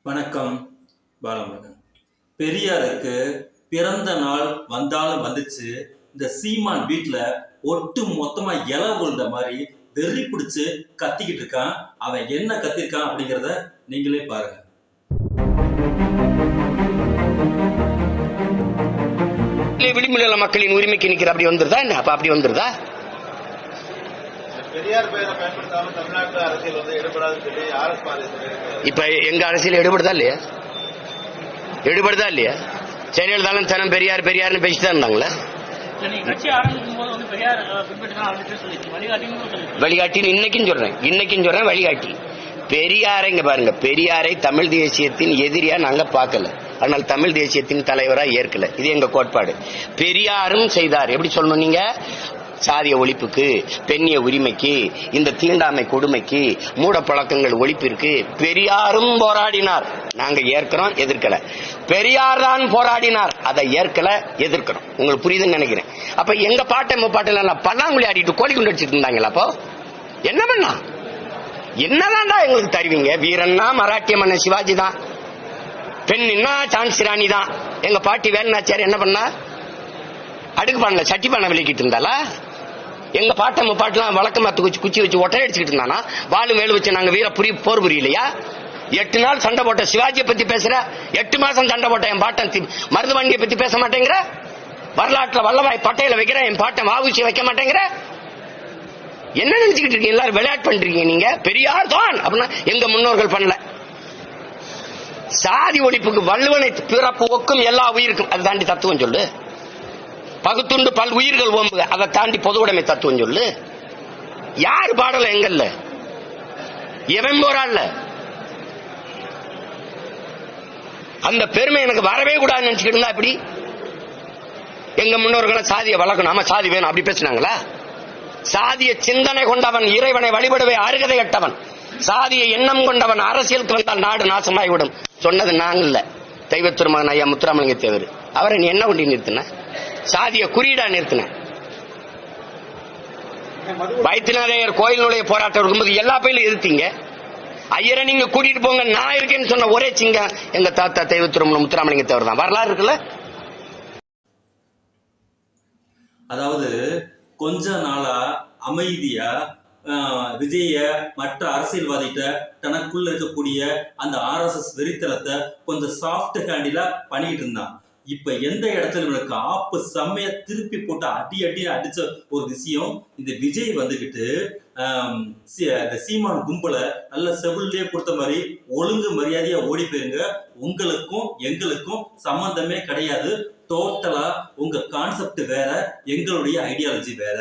வணக்கம். பாலமுருகன். பெரியாருக்கு பிறந்த நாள் வந்தாலும் வந்துச்சு. இந்த சீமான் வீட்டுல ஒட்டு மொத்தமா இலை விழுந்த மாதிரி வெறி பிடிச்சு கத்திக்கிட்டு இருக்கான். அவன் என்ன கத்திருக்கான் அப்படிங்கிறத நீங்களே பாருங்க. விளிம்புநில மக்களின் உரிமைக்கு நிக்கிற அப்படி வந்துருதா என்ன? அப்ப அப்படி வந்துருதா? பெரியார் பெயரை பயன்படுத்தாம தமிழ்நாட்டு அரசியல் எடுபடாதுன்னு சொல்லி இப்ப எங்க அரசியல் எடுபடுதா இல்லையா? எடுபடுதா இல்லையா? ஜெயலலிதாலும் தினம் பெரியார் பெரியார்னு பேசிதான் இருந்தாங்களா? வழிகாட்டின்னு இன்னைக்கும் சொல்றேன் வழிகாட்டி. பெரியாரை இங்க பாருங்க, பெரியாரை தமிழ் தேசியத்தின் எதிரியா நாங்க பார்க்கல, ஆனால் தமிழ் தேசியத்தின் தலைவரா ஏற்கல. இது எங்க கோட்பாடு. பெரியாரும் செய்தார். எப்படி சொல்லணும் நீங்க? சாதிய ஒழிப்புக்கு, பெண்ணிய உரிமைக்கு, இந்த தீண்டாமை கொடுமைக்கு, மூட பழக்கங்கள் ஒழிப்பிற்கு பெரியாரும் போராடினார். நாங்க ஏற்கிறோம், எதிர்க்கல. பெரியார் தான் போராடினார், அதை ஏற்கல, எதிர்க்கிறோம். உங்களுக்கு புரியுதுன்னு நினைக்கிறேன். அப்ப எங்க பாட்டை முப்பாட்டில பல்லாங்குழி ஆடிட்டு கோழி குண்டு அடிச்சுட்டு இருந்தாங்களா? அப்போ என்ன பண்ணா? என்னதான்டா எங்களுக்கு தருவீங்க? வீரன்னா மராட்டிய மன்னன் சிவாஜி தான், பெண்ணுன்னா சான்சி ராணி தான். எங்க பாட்டி வேலுநாச்சியார் என்ன பண்ணா? அடுக்கு பானைல சட்டி பானை விளக்கிட்டு இருந்தாலா? எங்க பாட்ட முப்பாட்டுலாம் வழக்கமா குச்சி வச்சு ஒட்டை அடிச்சுக்கிட்டு இருந்தானா? வாழு மேலு வச்சு நாங்க வீர போர் புரியலையா? 8 நாள் சண்டை போட்ட சிவாஜியை பத்தி பேசுற, 8 மாசம் சண்டை போட்ட என் பாட்டன் மருதுவண்டியை பத்தி பேச மாட்டேங்கிற, வரலாற்றுல வல்லபாய் பட்டையில வைக்கிற என் பாட்டன் வாவுசி வைக்க மாட்டேங்கிற. என்ன நினைச்சுக்கிட்டு இருக்கீங்க? எல்லாரும் விளையாட்டு பண்றீங்க. நீங்க பெரியார் தான் அப்படின்னா எங்க முன்னோர்கள் பண்ணல. சாதி ஒழிப்புக்கு வள்ளுவனை பிறப்பு ஒக்கும் எல்லா உயிருக்கும், அதை தாண்டி தத்துவம் சொல்லு. பகுத்துண்டு பல் உயிர்கள் ஓம்புக, அதை தாண்டி பொது உடைமை தத்துவம் சொல்லு. யாரு பாடல? எங்கல்ல எவன் போராடல? அந்த பெருமை எனக்கு வரவே கூடாதுன்னு நினைச்சுக்கிட்டு இருந்தா இப்படி எங்க முன்னோர்களை சாதியை வளர்க்கணும், ஆமா சாதி வேணும் அப்படி பேசினாங்களா? சாதிய சிந்தனை கொண்டவன் இறைவனை வழிபடவே அருகதை கட்டவன், சாதிய எண்ணம் கொண்டவன் அரசியலுக்கு வந்தால் நாடு நாசமாகிவிடும் சொன்னது நாங்க இல்ல, தெய்வ திருமகன் ஐயா முத்துராமலிங்க தேவர். அவரை நீ என்ன கொண்டு நிறுத்தின? சாதிய குறியீடா நிறுத்தின. வைத்தியநாதையர் கோயில் நுழைய போராட்டம் இருக்கும்போது எல்லா பயிலும் எதிர்த்தீங்க. ஐயரை நீங்க கூட்டிட்டு போங்க, நான் இருக்கேன்னு சொன்ன ஒரே சிங்கம் எங்க தாத்தா தெய்வ திருமணம் முத்துராமலிங்க தேவர் தான். வரலாறு இருக்குல்ல. அதாவது கொஞ்ச நாளா அமைதியா விஜய மற்ற அரசியல்வாதிகிட்ட தனக்குள்ள இருக்கக்கூடிய அந்த RSS வெறித்தனத்தை கொஞ்சம் சாஃப்ட் ஹேண்டிலா பண்ணிட்டு இருந்தான். இப்ப எந்த இடத்துல இவனுக்கு ஆப்பு செம்மைய திருப்பி போட்டு அடி அடிச்ச ஒரு விஷயம், இந்த விஜய் வந்துகிட்டு இந்த சீமான் கும்பலை நல்ல செவிலே கொடுத்த மாதிரி ஒழுங்கு மரியாதையா ஓடி போயிருங்க, உங்களுக்கும் எங்களுக்கும் சம்பந்தமே கிடையாது, டோட்டலா உங்க கான்செப்ட் வேற, எங்களுடைய ஐடியாலஜி வேற.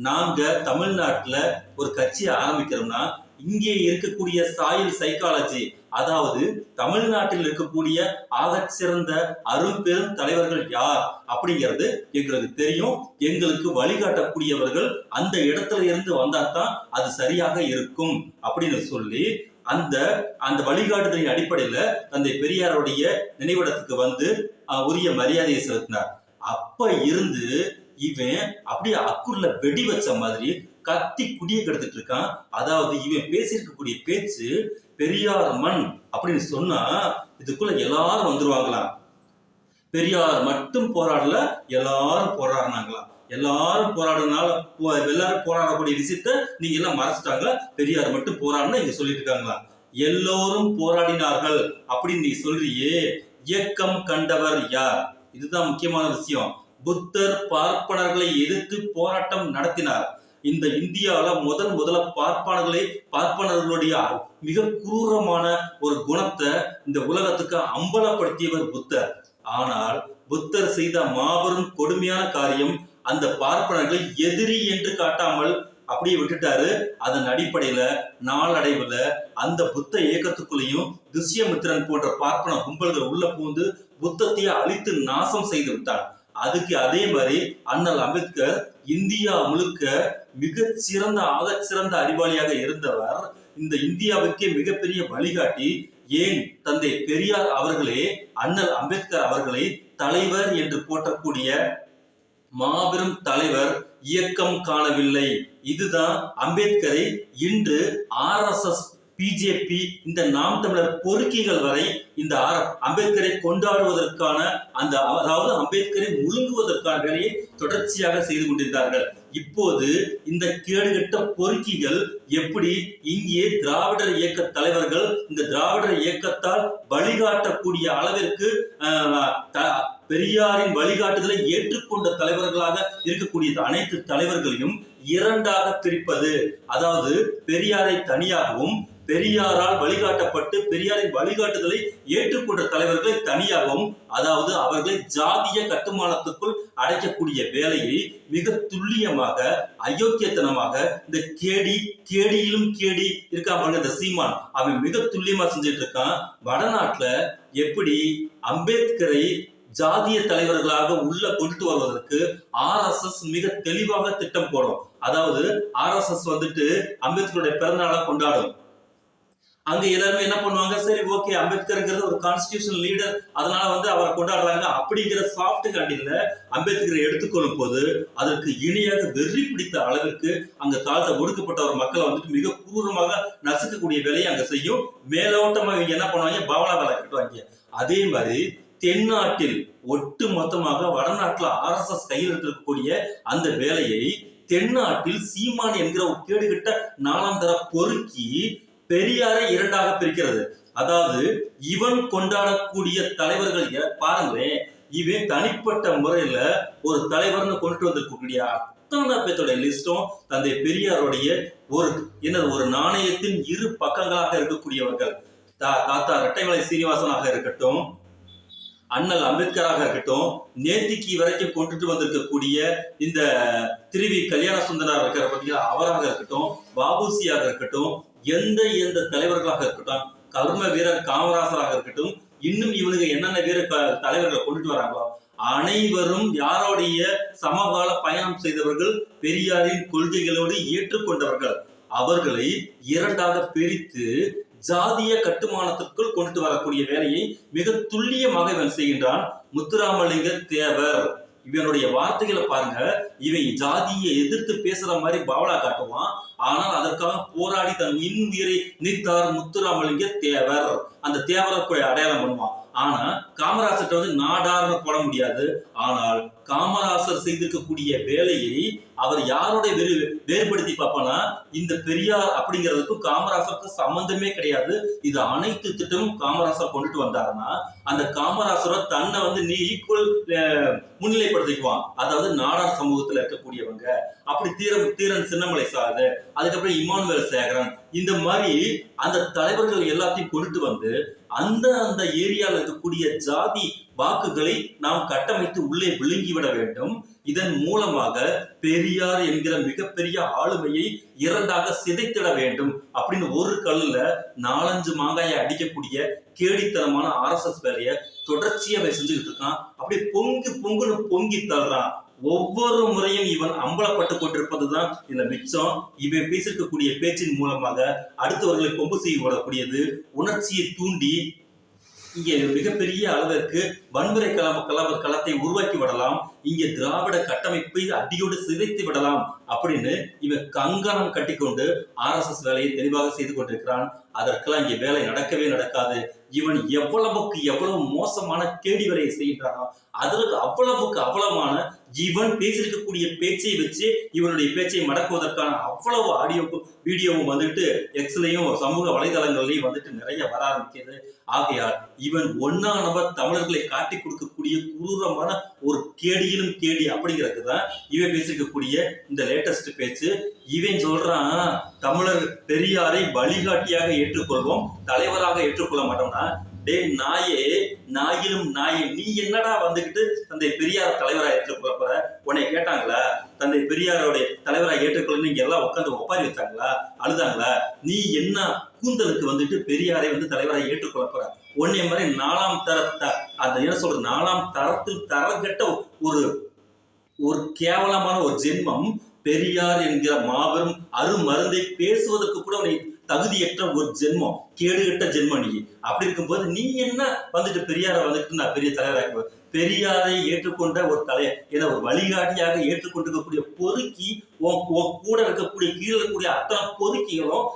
நாங்க தமிழ்நாட்டுல ஒரு கட்சி ஆரம்பிக்கிறோம்னா இங்கே இருக்கக்கூடிய சாயில் சைக்காலஜி, அதாவது தமிழ்நாட்டில் இருக்கக்கூடிய ஆகச்சிறந்த அரும்பெரும் தலைவர்கள் யார் அப்படிங்கிறது எங்களுக்கு தெரியும். எங்களுக்கு வழிகாட்டக்கூடியவர்கள் அந்த இடத்துல இருந்து வந்தாதான் அது சரியாக இருக்கும் அப்படின்னு சொல்லி அந்த வழிகாட்டுதலின் அடிப்படையில தந்தை பெரியாருடைய நினைவிடத்துக்கு வந்து உரிய மரியாதையை செலுத்தினார். அப்ப இருந்து இவன் அப்படியே அக்குள்ள வெடி வச்ச மாதிரி கத்தி குடிய கெடுத்துட்டு இருக்கான். அதாவது இவன் பேசியிருக்கக்கூடிய பேச்சு பெரியார் மண் அப்படின்னு சொன்னா இதுக்குள்ள எல்லாரும் வந்துருவாங்களாம். பெரியார் மட்டும் போராடல, எல்லாரும் போராடினாங்களாம். எல்லாரும் போராடுனால எல்லாரும் போராடக்கூடிய விஷயத்த நீங்க எல்லாம் மறைச்சிட்டாங்க, பெரியார் மட்டும் போராடினா இங்க சொல்லிட்டு இருக்காங்களா? எல்லோரும் போராடினார்கள் அப்படின்னு நீ சொல்றியே, இயக்கம் கண்டவர் யார்? இதுதான் முக்கியமான விஷயம். புத்தர் பார்ப்பனர்களை எதிர்த்து போராட்டம் நடத்தினார். இந்த இந்தியாவில முதல்ல பார்ப்பனர்களுடைய மிக குரூரமான ஒரு குணத்தை இந்த உலகத்துக்கு அம்பலப்படுத்தியவர் புத்தர். ஆனால் புத்தர் செய்த மாபெரும் கொடுமையான காரியம், அந்த பார்ப்பனர்களை எதிரி என்று காட்டாமல் அப்படியே விட்டுட்டாரு. அதன் அடிப்படையில நாளடைவுல அந்த புத்த இயக்கத்துக்குள்ளேயும் துஷ்யமித்திரன் போன்ற பார்ப்பன கும்பல்கள் உள்ள பூந்து புத்தத்தையே அழித்து நாசம் செய்து விட்டார். அதுக்கு அதே மாதிரி அண்ணல் அம்பேத்கர் இந்தியா முழுக்க ஆகச்சிறந்த அறிவாளியாக இருந்தவர். இந்த இந்தியாவுக்கே மிகப்பெரிய வழிகாட்டி. ஏன் தந்தை பெரியார் அவர்களே அண்ணல் அம்பேத்கர் அவர்களை தலைவர் என்று போற்றக்கூடிய மாபெரும் தலைவர் இயக்கம் காணவில்லை. இதுதான் அம்பேத்கரை இன்று RSS பிஜேபி, இந்த நாம் தமிழர் பொறுக்கிகள் வரை இந்த அம்பேத்கரை கொண்டாடுவதற்கான அதாவது அம்பேத்கரை முழுங்குவதற்கான வேலையை தொடர்ச்சியாக செய்து கொண்டிருந்தார்கள். இப்போது இந்த கேடுகட்ட பொறுக்கிகள் எப்படி இங்கே திராவிடர் இயக்க தலைவர்கள் இந்த திராவிடர் இயக்கத்தால் வழிகாட்டக்கூடிய அளவிற்கு பெரியாரின் வழிகாட்டுதலை ஏற்றுக்கொண்ட தலைவர்களாக இருக்கக்கூடிய அனைத்து தலைவர்களையும் இரண்டாக பிரிப்பது, அதாவது பெரியாரை தனியாகவும் பெரியாரால் வழிகாட்டப்பட்டு பெரியாரின் வழிகாட்டுதலை ஏற்றுக்கொண்ட தலைவர்களை தனியாகவும், அதாவது அவர்களை ஜாதிய கட்டுமானத்துக்குள் அடைக்கக்கூடிய வேலையை மிக துல்லியமாக அயோக்கியத்தனமாக இந்த கேடியிலும் கேடி இருக்காம இந்த சீமான் அவன் மிக துல்லியமா செஞ்சுட்டு இருக்கான். வடநாட்டுல எப்படி அம்பேத்கரை ஜாதிய தலைவர்களாக உள்ள கொண்டு வருவதற்கு RSS மிக தெளிவாக திட்டம் போடும். அதாவது RSS வந்துட்டு அம்பேத்கருடைய பிறந்தநாளை கொண்டாடும். அங்க எல்லாருமே என்ன பண்ணுவாங்க, சரி ஓகே அம்பேத்கர்ங்கிறது ஒரு கான்ஸ்டிடியூஷன் லீடர், அதனால அவரை கொண்டாடுறாங்க அப்படிங்கிற சாஃப்ட் கண்டில அம்பேத்கரை எடுத்துக்கொள்ளும் போது அதற்கு இணையாக வெறி பிடித்த அளவிற்கு அங்க தாழ்த்த ஒடுக்கப்பட்ட ஒரு மக்களை மிக கூரமாக நசுக்கக்கூடிய வேலையை அங்க செய்யும். மேலோட்டமா இவங்க என்ன பண்ணுவாங்க, பாவலா வேலை கட்டுவாங்க. அதே மாதிரி தென்னாட்டில் ஒட்டு மொத்தமாக வடநாட்டுல RSS கையில் இருக்கக்கூடிய அந்த வேலையை தென்னாட்டில் சீமான் என்கிற ஒரு கேடுகிட்ட நாளாந்தர பொறுக்கி பெரியாரை இரண்டாக பிரிக்கிறது. அதாவது இவன் கொண்டாடக்கூடிய தலைவர்கள் பாருங்களேன், இவன் தனிப்பட்ட முறையில ஒரு தலைவர்னு கொண்டு வந்திருக்கக்கூடிய அத்தனை பேருடைய லிஸ்டும் தந்தை பெரியாருடைய ஒரு நாணயத்தின் இரு பக்கங்களாக இருக்கக்கூடியவர்கள். தாத்தா இரட்டைமலை சீனிவாசனாக இருக்கட்டும், அண்ணல் அம்பேத்கராக இருக்கட்டும், நேத்திக்கு வரைக்கும் கொண்டுட்டு வந்திருக்கக்கூடிய இந்த திருவி கல்யாண சுந்தரா இருக்கிற பார்த்தீங்கன்னா அவராக இருக்கட்டும், பாபுசியாக இருக்கட்டும், எந்த தலைவர்களாக இருக்கட்டும், கர்ம வீரர் காமராசராக இருக்கட்டும், இன்னும் இவனுக்கு என்னென்ன வீர தலைவர்களை கொண்டுட்டு வராங்களோ அனைவரும் யாரோடைய சமகால பயணம் செய்தவர்கள், பெரியாரின் கொள்கைகளோடு ஏற்றுக்கொண்டவர்கள். அவர்களை இரண்டாக பிரித்து ஜாதிய கட்டுமானத்திற்குள் கொண்டு வரக்கூடிய வேலையை மிக துல்லியமாக இவன் செய்கின்றான். முத்துராமலிங்க தேவர் இவனுடைய வார்த்தைகளை பாருங்க, இவன் ஜாதியை எதிர்த்து பேசுற மாதிரி பாவலா காட்டுவான். ஆனால் அதற்காக போராடி தன் இன்னுயிரை நீத்தார் முத்துராமலிங்க தேவர், அந்த தேவரை அடையாளம் பண்ணுவான். ஆனா காமராசர்கிட்ட நாடார்னு போட முடியாது. ஆனால் காமராசர் செய்திருக்கக்கூடிய வேலையை அவர் யாரோட வேறுபடுத்தி பார்ப்பனா, இந்த பெரியார் அப்படிங்கிறதுக்கும் காமராசருக்கு சம்பந்தமே கிடையாது. இது அனைத்து திட்டமும் காமராசர் கொண்டுட்டு வந்தாருன்னா அந்த காமராசரை தன்னை நீ ஈக்குவல் முன்னிலைப்படுத்திக்குவான். அதாவது நாடார் சமூகத்துல இருக்கக்கூடியவங்க அப்படி தீரன் சின்னமலை சாது, அதுக்கப்புறம் இமானுவேல் சேகரன், இந்த மாதிரி அந்த தலைவர்கள் எல்லாத்தையும் கொண்டுட்டு வந்து அந்த ஏரியாவில் இருக்கக்கூடிய ஜாதி வாக்குகளை நாம் கட்டமைத்து உள்ளே விழுங்கிவிட வேண்டும். இதன் மூலமாக பெரியார் என்கிற மிகப்பெரிய ஆளுமையை இரண்டாக சிதைத்திட வேண்டும் அப்படின்னு ஒரு கல்லுல 4-5 மாங்காயை அடிக்கக்கூடிய கேடித்தனமான RSS வேலையை தொடர்ச்சியா செஞ்சுக்கிட்டு இருக்கான். அப்படி பொங்குன்னு பொங்கி தள்ளுறான். ஒவ்வொரு முறையும் இவன் அம்பலப்பட்டு கொண்டிருப்பதுதான் இதுல மிச்சம். இவன் பேசிருக்கக்கூடிய பேச்சின் மூலமாக அடுத்தவர்களை கொம்பு செய்ய விடக்கூடியது, உணர்ச்சியை தூண்டி இங்கே மிகப்பெரிய அளவிற்கு வன்முறை களத்தை உருவாக்கி விடலாம். இங்கே திராவிட கட்டமைப்பை அடியோடு சிதைத்து விடலாம் அப்படின்னு இவன் கங்கணம் கட்டிக்கொண்டு RSS வேலையை தெளிவாக செய்து கொண்டிருக்கிறான். அதற்கெல்லாம் இங்கே வேலை நடக்கவே நடக்காது. இவன் எவ்வளவு மோசமான கேடி வேலையை செய்கின்றானோ அதற்கு அவ்வளவுமான இவன் பேசியிருக்கக்கூடிய பேச்சை வச்சு இவனுடைய பேச்சை மடக்குவதற்கான அவ்வளவு ஆடியோவும் வீடியோவும் எக்ஸ்லையும் சமூக வலைதளங்கள்லையும் நிறைய வர ஆரம்பிக்கிறது. ஆகையால் இவன் ஒன்னா நபர் தமிழர்களை காட்டி கொடுக்கக்கூடிய குரூரமான ஒரு கேடியிலும் கேடி அப்படிங்கிறது தான் இவன் பேசியிருக்கக்கூடிய இந்த லேட்டஸ்ட் பேச்சு. இவன் சொல்றான், தமிழர் பெரியாரை வழிகாட்டியாக ஏற்றுக்கொள்வோம், தலைவராக ஏற்றுக்கொள்ள மாட்டோம்னா, டே நாயே, நாயிலும் நாயே, நீ என்னடா தந்தை பெரியார் தலைவராக ஏற்றுக்கொள்ள போற? உன்னை கேட்டாங்களா? தந்தை பெரியாரோடைய தலைவராக ஏற்றுக்கொள்ள நீங்க எல்லாம் உட்காந்து ஒப்பாரி வச்சாங்களா? அழுதாங்களா? நீ என்ன கூந்தலுக்கு பெரியாரை தலைவராக ஏற்றுக்கொள்ள போற? உன்னை மாதிரி 4ஆம் தர அந்த என்ன சொல்ற 4ஆம் தரத்தில் தரங்கட்ட ஒரு கேவலமான ஒரு ஜென்மம் பெரியார் என்கிற மாபெரும் அருமருந்தை பேசுவதற்கு கூட தகுதியற்ற ஒரு ஜென்மம், கேடுகட்ட ஜென்மனி. அப்படி இருக்கும்போது நீ என்ன வந்துட்டு பெரியாரை வந்துட்டு நான் பெரிய தலைவராக பெரியாரை ஏற்றுக்கொண்ட ஒரு என ஒரு வழிகாட்டியாக ஏற்றுக்கொண்டிருக்கக்கூடிய பொறுக்கி கூட இருக்கக்கூடிய கீழே இருக்கக்கூடிய அத்தனை பொறுக்கிகளும்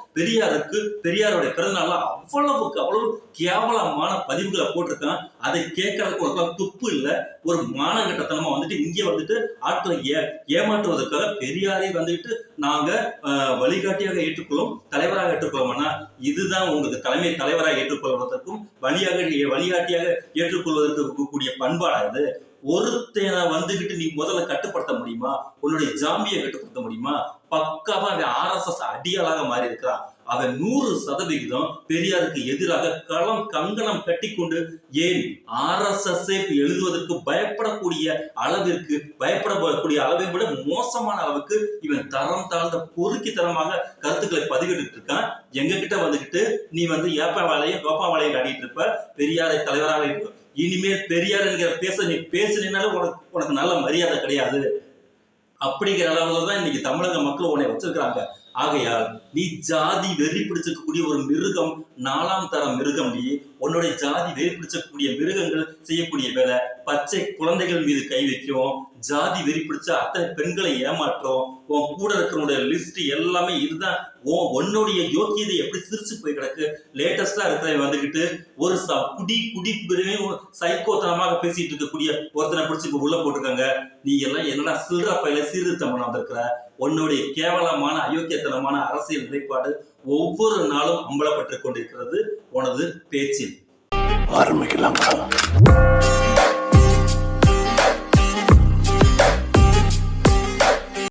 பெரியாருடைய பிறந்தநாள் அவ்வளவுக்கு அவ்வளவு கேவலமான பதிவுகளை போட்டிருக்கான். அதை கேட்கறதுக்கு ஒரு துப்பு இல்லை. ஒரு மானகட்டத்தனமா வந்துட்டு இங்கே வந்துட்டு ஆட்களை ஏமாற்றுவதற்காக பெரியாரை வந்துட்டு நாங்க வழிகாட்டியாக ஏற்றுக்கொள்ளும், தலைவராக ஏற்றுக்கொள்ளும்னா இதுதான் உங்களுக்கு தலைவராக ஏற்றுக்கொள்வதற்கும் வழிகாட்டியாக ஏற்றுக்கொள்வதற்கு இருக்கக்கூடிய பண்பாடா இது? ஒருத்தனை வந்துகிட்டு நீ முதல்ல கட்டுப்படுத்த முடியுமா? உன்னுடைய ஜாம்பியை கட்டுப்படுத்த முடியுமா? பக்காவா அவன் RSS அடியாளாக மாறி இருக்கிறான். அவன் 100% பெரியாருக்கு எதிராக கங்கணம் கட்டி கொண்டு ஏன் RSS எழுதுவதற்கு பயப்படக்கூடிய அளவை விட மோசமான அளவுக்கு இவன் தரம் தாழ்ந்த பொறுக்கித்தனமாக கருத்துக்களை பதிவிட்டு இருக்கான். எங்க கிட்ட வந்துகிட்டு நீ வந்து கோப்பா வாழையும் காட்டிட்டு இருப்ப. பெரியாரை தலைவராக இருப்ப. இனிமேல் பெரியார் என்கிற நீ பேசினாலும் உனக்கு நல்ல மரியாதை கிடையாது. அப்படிங்கிற அளவுல தான் இன்னைக்கு தமிழக மக்கள் உன்னை வச்சிருக்கிறாங்க. ஆகையால் நீ ஜாதி வெறி பிடிச்சிருக்கக்கூடிய ஒரு மிருகம், 4ஆம் தர மிருகம். நீ உன்னுடைய ஜாதி வெறி பிடிச்சக்கூடிய மிருகங்கள் செய்யக்கூடிய வேலை பச்சை குழந்தைகள் மீது கை வைக்கும், ஜாதி வெறி பிடிச்ச அத்தனை பெண்களை ஏமாற்றும், உன் கூட இருக்கிறவனுடைய லிஸ்ட் எல்லாமே இதுதான். உன்னுடைய யோக்கியதை எப்படி சிரிச்சு போய் கிடக்கு. லேட்டஸ்டா இருக்கிற வந்துகிட்டு ஒரு குடி சைக்கோத்தனமாக பேசிட்டு இருக்கக்கூடிய ஒருத்தனை பிடிச்சி உள்ள போட்டிருக்காங்க. நீ எல்லாம் என்னடா சில்ற பையில சீர்திருத்தம் பண்ண வந்திருக்கிற? உன்னுடைய கேவலமான அயோக்கியத்தனமான அரசியல் நிலைப்பாடு ஒவ்வொரு நாளும் அம்பலப்பட்டுக் கொண்டிருக்கிறது உனது பேச்சில். ஆரம்பிக்கலாம்.